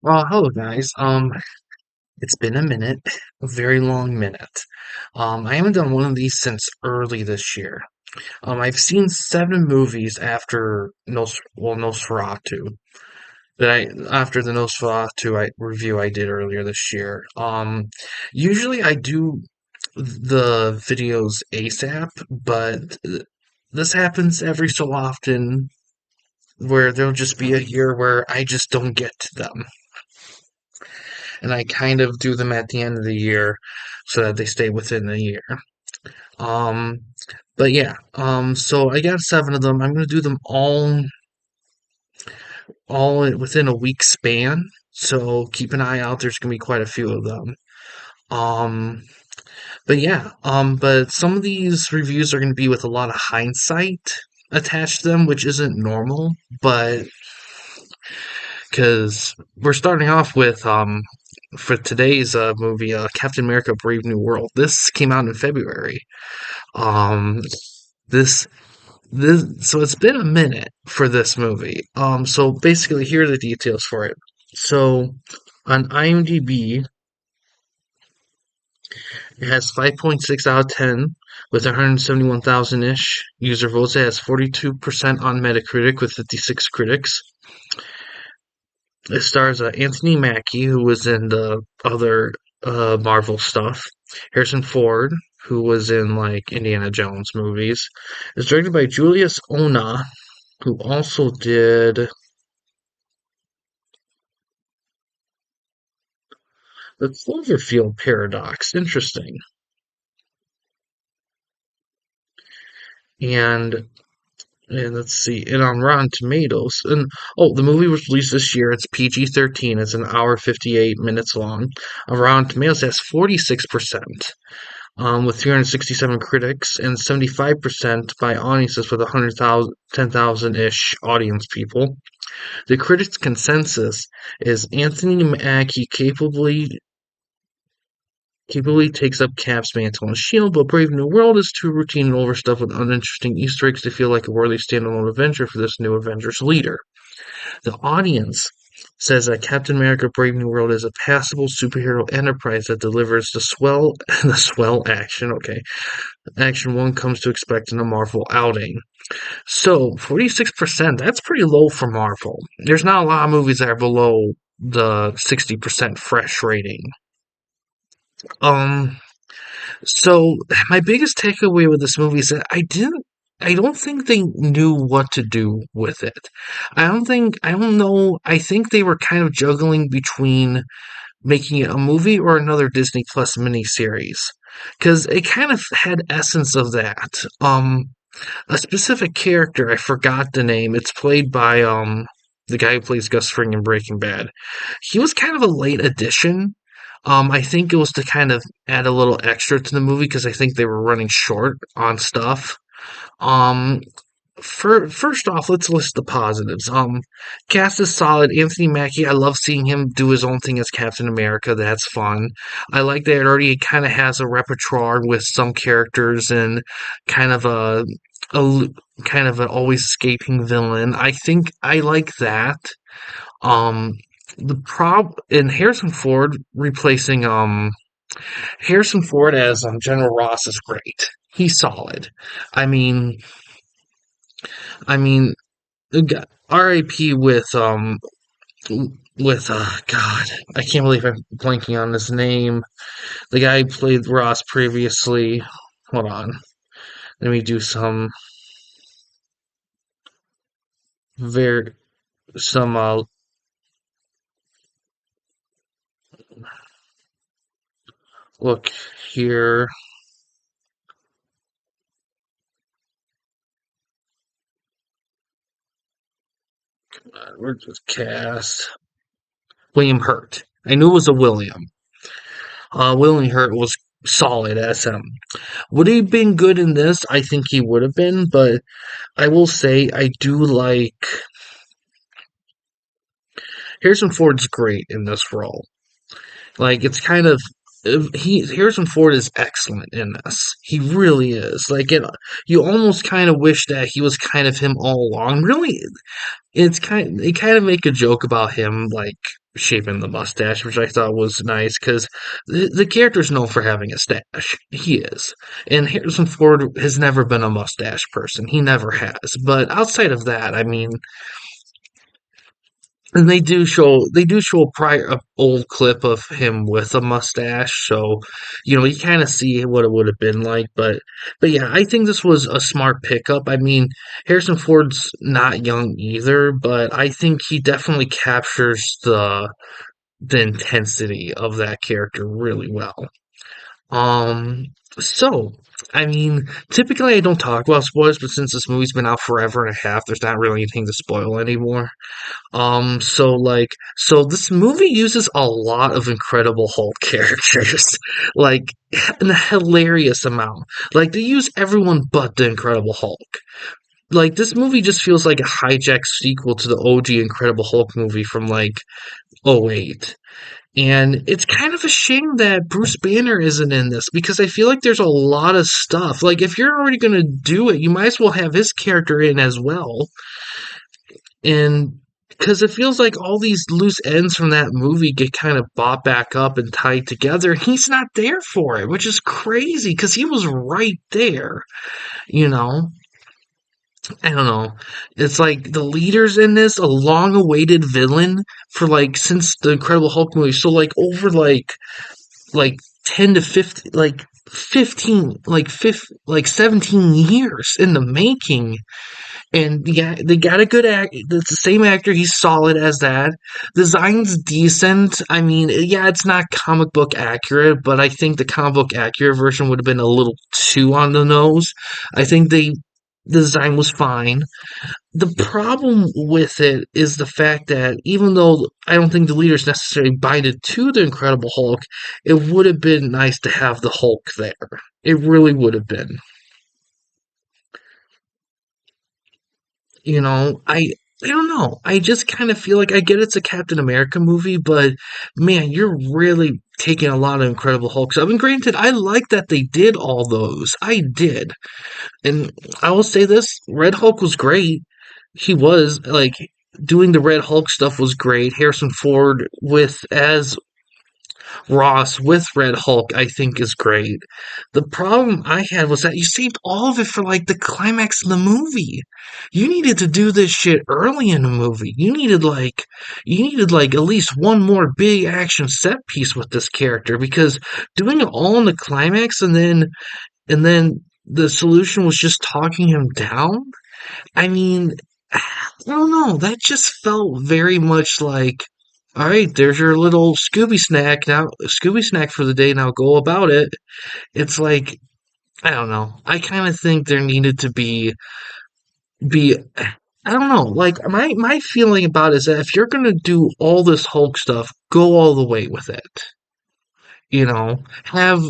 Hello guys. It's been a minute, a very long minute. I haven't done one of these since early this year. I've seen 7 movies after Nosferatu after the Nosferatu review I did earlier this year. Usually I do the videos ASAP, but this happens every so often where there'll just be a year where I just don't get to them. And I kind of do them at the end of the year so that they stay within the year. Um, but yeah, so I got 7 of them. I'm gonna do them within a week span. So keep an eye out. There's gonna be quite a few of them. Um, but yeah, but some of these reviews are gonna be with a lot of hindsight attached to them, which isn't normal, but because we're starting off with for today's movie, Captain America: Brave New World. This came out in February. Um, this so it's been a minute for this movie. So basically, here are the details for it. So on IMDb, it has 5.6 out of 10 with 171,000 ish user votes. It has 42% on Metacritic with 56 critics. It stars Anthony Mackie, who was in the other Marvel stuff. Harrison Ford, who was in like Indiana Jones movies. It's directed by Julius Ona, who also did the Cloverfield Paradox. Interesting. And and let's see, and on Rotten Tomatoes, and oh, the movie was released this year. It's PG-13. It's an hour 58 minutes long. On Rotten Tomatoes, it has 46%. With 367 critics and 75% by audiences with 100,000, 10,000-ish audience people. The critics' consensus is Anthony Mackie capably takes up Cap's mantle and shield, but Brave New World is too routine and overstuffed with uninteresting Easter eggs to feel like a worthy standalone adventure for this new Avengers leader. The audience says that Captain America: Brave New World is a passable superhero enterprise that delivers the swell the swell action. Okay, action one comes to expect in a Marvel outing. So 46%, that's pretty low for Marvel. There's not a lot of movies that are below the 60% fresh rating. Um, so my biggest takeaway with this movie is that I don't think they knew what to do with it. I don't know, I think they were kind of juggling between making it a movie or another Disney Plus miniseries. Because it kind of had essence of that. A specific character, I forgot the name. It's played by the guy who plays Gus Fring in Breaking Bad. He was kind of a late addition. I think it was to kind of add a little extra to the movie because I think they were running short on stuff. Um, first off, let's list the positives. Cast is solid. Anthony Mackie, I love seeing him do his own thing as Captain America. That's fun. I like that it already kind of has a repertoire with some characters and kind of a kind of an always escaping villain. I think I like that. Um, the prob in Harrison Ford as General Ross is great. He's solid. I mean, I mean, R.I.P. with God, I can't believe I'm blanking on his name. The guy who played Ross previously. Hold on, let me do very some look here. Where's this cast? William Hurt. I knew it was a William. William Hurt was solid as him. Would he have been good in this? I think he would have been, but I will say I do like Harrison Ford's great in this role. Like it's kind of he Harrison Ford is excellent in this. He really is. You almost kind of wish that he was kind of him all along. Really, they kind of make a joke about him, like shaving the mustache, which I thought was nice because the character's known for having a stash. He is. And Harrison Ford has never been a mustache person. He never has. But outside of that, I mean, and they do show a old clip of him with a mustache, so you kind of see what it would have been like. But yeah, I think this was a smart pickup. I mean, Harrison Ford's not young either, but I think he definitely captures the intensity of that character really well. Um, so I mean, typically I don't talk about spoilers, but since this movie's been out forever and a half, there's not really anything to spoil anymore. So this movie uses a lot of Incredible Hulk characters, like, in a hilarious amount. Like, they use everyone but the Incredible Hulk. Like, this movie just feels like a hijacked sequel to the OG Incredible Hulk movie from, like, '08. And it's kind of a shame that Bruce Banner isn't in this because I feel like there's a lot of stuff. Like, if you're already gonna do it, you might as well have his character in as well. And because it feels like all these loose ends from that movie get kind of bought back up and tied together, and he's not there for it, which is crazy because he was right there, you know? I don't know. It's like the leader's in this, a long awaited villain for like since the Incredible Hulk movie. So like over like 10 to 50 like 15 like 17 years in the making. And yeah, they got a good act. It's the same actor. He's solid as that. Design's decent. I mean, yeah, it's not comic book accurate, but I think the comic book accurate version would have been a little too on the nose. I think the design was fine. The problem with it is the fact that even though I don't think the leader's necessarily binded to the Incredible Hulk, it would have been nice to have the Hulk there. It really would have been. I don't know. I just kind of feel like I get it's a Captain America movie, but man, you're really taking a lot of Incredible Hulks. I mean, granted, I like that they did all those. I did. And I will say this, Red Hulk was great. He was like doing the Red Hulk stuff was great. Harrison Ford with as Ross with Red Hulk, I think, is great. The problem I had was that you saved all of it for like the climax of the movie. You needed to do this shit early in the movie. You needed like at least one more big action set piece with this character because doing it all in the climax and then the solution was just talking him down. I mean, I don't know. That just felt very much like, all right, there's your little Scooby snack now, Scooby snack for the day. Now go about it. It's like I don't know. I kind of think there needed to be. I don't know. Like my feeling about it is that if you're gonna do all this Hulk stuff, go all the way with it. Have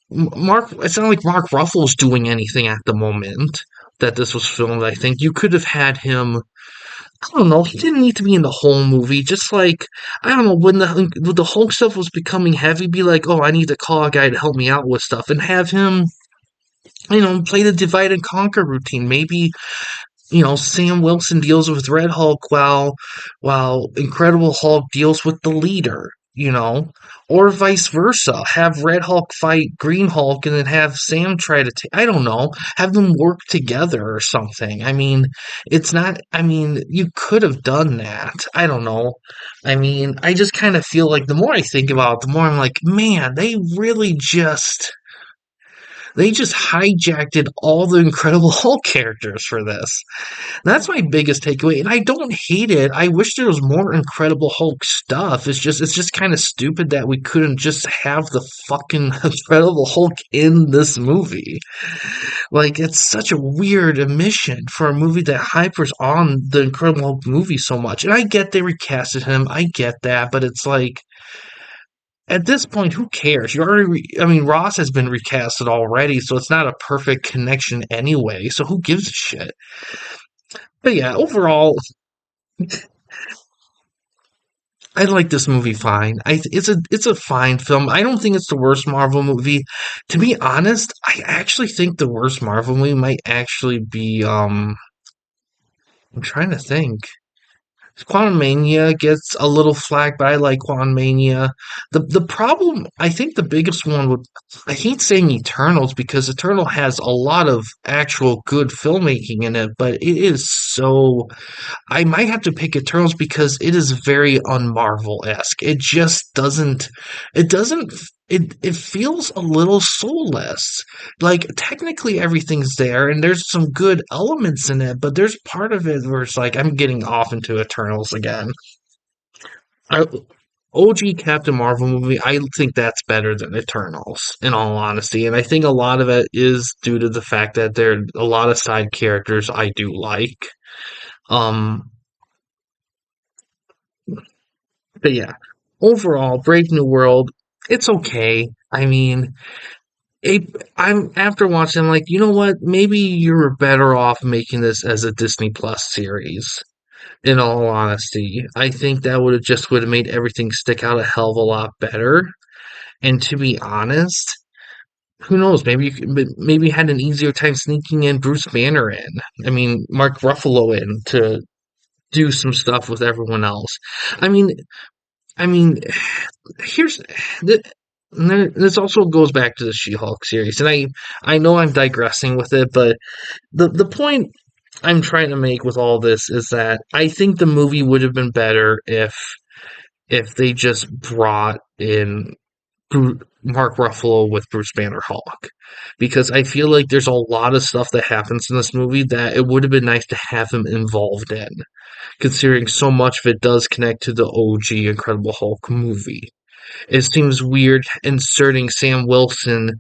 Mark. It's not like Mark Ruffalo's doing anything at the moment that this was filmed. I think you could have had him. I don't know. He didn't need to be in the whole movie. Just like I don't know when the Hulk stuff was becoming heavy, be like, oh, I need to call a guy to help me out with stuff, and have him, play the divide and conquer routine. Maybe Sam Wilson deals with Red Hulk while Incredible Hulk deals with the leader. Or vice versa. Have Red Hulk fight Green Hulk and then have Sam try to take. I don't know. Have them work together or something. I mean, it's not. I mean, you could have done that. I don't know. I mean, I just kind of feel like the more I think about it, the more I'm like, man, they just hijacked all the Incredible Hulk characters for this. That's my biggest takeaway, and I don't hate it. I wish there was more Incredible Hulk stuff. It's just kind of stupid that we couldn't just have the fucking Incredible Hulk in this movie. Like it's such a weird omission for a movie that hypers on the Incredible Hulk movie so much. And I get they recasted him. I get that, but it's like at this point, who cares? I mean, Ross has been recasted already, so it's not a perfect connection anyway. So who gives a shit? But yeah, overall, I like this movie fine. It's a fine film. I don't think it's the worst Marvel movie. To be honest, I actually think the worst Marvel movie might actually be I'm trying to think. Quantum Mania gets a little flack, but I like Quantum Mania. The problem, I think the biggest one would, I hate saying Eternals because Eternal has a lot of actual good filmmaking in it, but it is so, I might have to pick Eternals because it is very un-Marvel-esque. It just doesn't, it doesn't, it feels a little soulless. Like, technically everything's there, and there's some good elements in it, but there's part of it where it's like, I'm getting off into Eternals again. I, OG Captain Marvel movie, I think that's better than Eternals, in all honesty. And I think a lot of it is due to the fact that there are a lot of side characters I do like. Um, but yeah, overall, Brave New World, it's okay. I mean, it, I'm after watching, I'm like, you know what? Maybe you were better off making this as a Disney Plus series. In all honesty, I think that would have made everything stick out a hell of a lot better. And to be honest, who knows? Maybe maybe you had an easier time sneaking in Bruce Banner in. I mean, Mark Ruffalo in to do some stuff with everyone else. I mean, I mean, here's th- this also goes back to the She-Hulk series, and I know I'm digressing with it, but the point I'm trying to make with all this is that I think the movie would have been better if they just brought in Mark Ruffalo with Bruce Banner Hulk, because I feel like there's a lot of stuff that happens in this movie that it would have been nice to have him involved in, considering so much of it does connect to the OG Incredible Hulk movie. It seems weird inserting Sam Wilson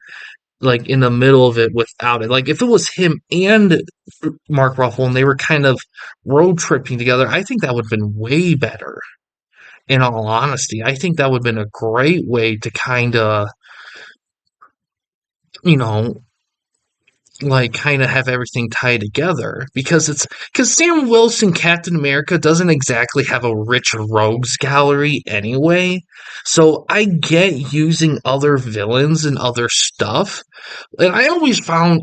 like in the middle of it without it. Like if it was him and Mark Ruffalo and they were kind of road tripping together, I think that would have been way better. In all honesty, I think that would have been a great way to kind of, you know, like kind of have everything tied together because Sam Wilson Captain America doesn't exactly have a rich rogues gallery anyway. So I get using other villains and other stuff. And I always found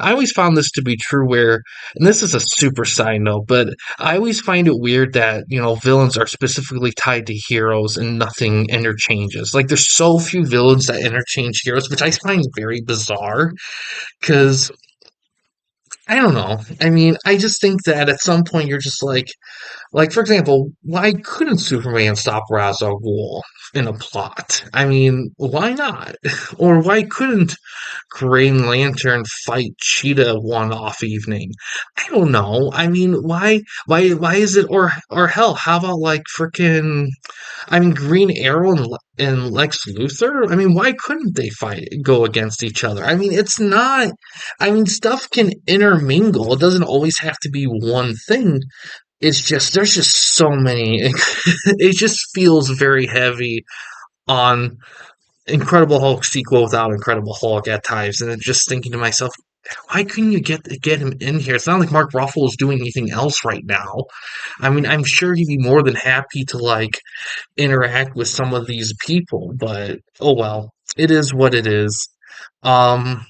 this to be true where, and this is a super side note, but I always find it weird that, villains are specifically tied to heroes and nothing interchanges. Like there's so few villains that interchange heroes, which I find very bizarre because I don't know. I mean, I just think that at some point you're just like for example, why couldn't Superman stop Ra's al Ghul in a plot? I mean, why not? Or why couldn't Green Lantern fight Cheetah one off evening? I don't know. I mean, why is it or hell, how about like freaking I mean Green Arrow and Lex Luthor? I mean, why couldn't they go against each other? I mean, it's not I mean, stuff can intermingle. It doesn't always have to be one thing. It's just there's just so many it just feels very heavy on Incredible Hulk sequel without Incredible Hulk at times, and just thinking to myself, why couldn't you get him in here? It's not like Mark Ruffalo is doing anything else right now. I mean, I'm sure he'd be more than happy to like interact with some of these people, but oh well, it is what it is. Um,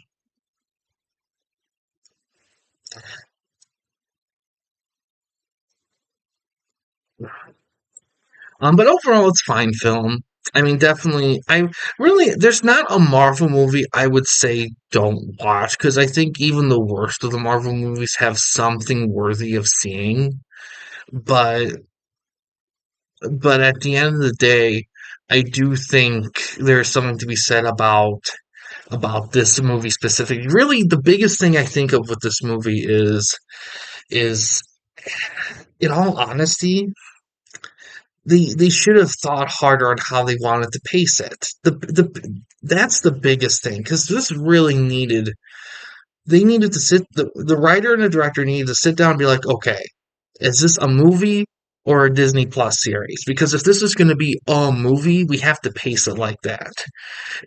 but overall, it's fine film. I mean, definitely. I really, there's not a Marvel movie I would say don't watch because I think even the worst of the Marvel movies have something worthy of seeing. But at the end of the day, I do think there's something to be said about this movie specifically. Really, the biggest thing I think of with this movie is in all honesty, they should have thought harder on how they wanted to pace it. That's the biggest thing because this really needed they needed to the writer and the director needed to sit down and be like, okay, is this a movie or a Disney Plus series? Because if this is going to be a movie, we have to pace it like that.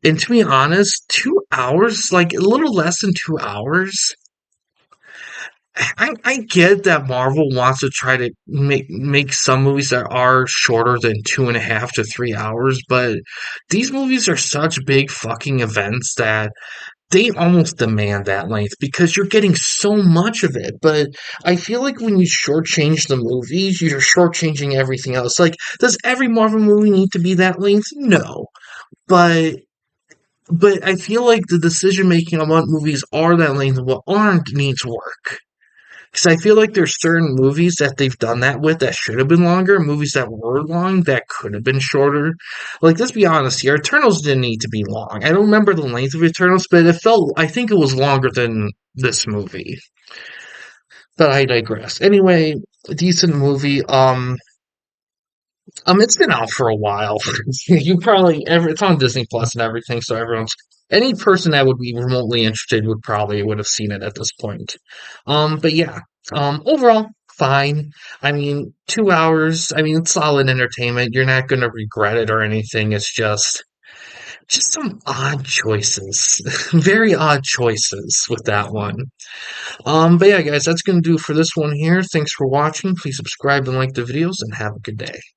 And to be honest, 2 hours, like a little less than 2 hours, I get that Marvel wants to try to make some movies that are shorter than 2.5 to 3 hours, but these movies are such big fucking events that they almost demand that length because you're getting so much of it. But I feel like when you shortchange the movies, you're shortchanging everything else. Like, does every Marvel movie need to be that length? No. But I feel like the decision making on what movies are that length and what aren't needs work. Because I feel like there's certain movies that they've done that with that should have been longer, movies that were long that could have been shorter. Like, let's be honest here, Eternals didn't need to be long. I don't remember the length of Eternals, but I think it was longer than this movie. But I digress. Anyway, a decent movie. It's been out for a while. You probably it's on Disney Plus and everything, so any person that would be remotely interested would have seen it at this point. But yeah, overall fine. I mean, 2 hours. I mean, it's solid entertainment. You're not gonna regret it or anything. It's just some odd choices, very odd choices with that one. But yeah, guys, that's gonna do for this one here. Thanks for watching. Please subscribe and like the videos, and have a good day.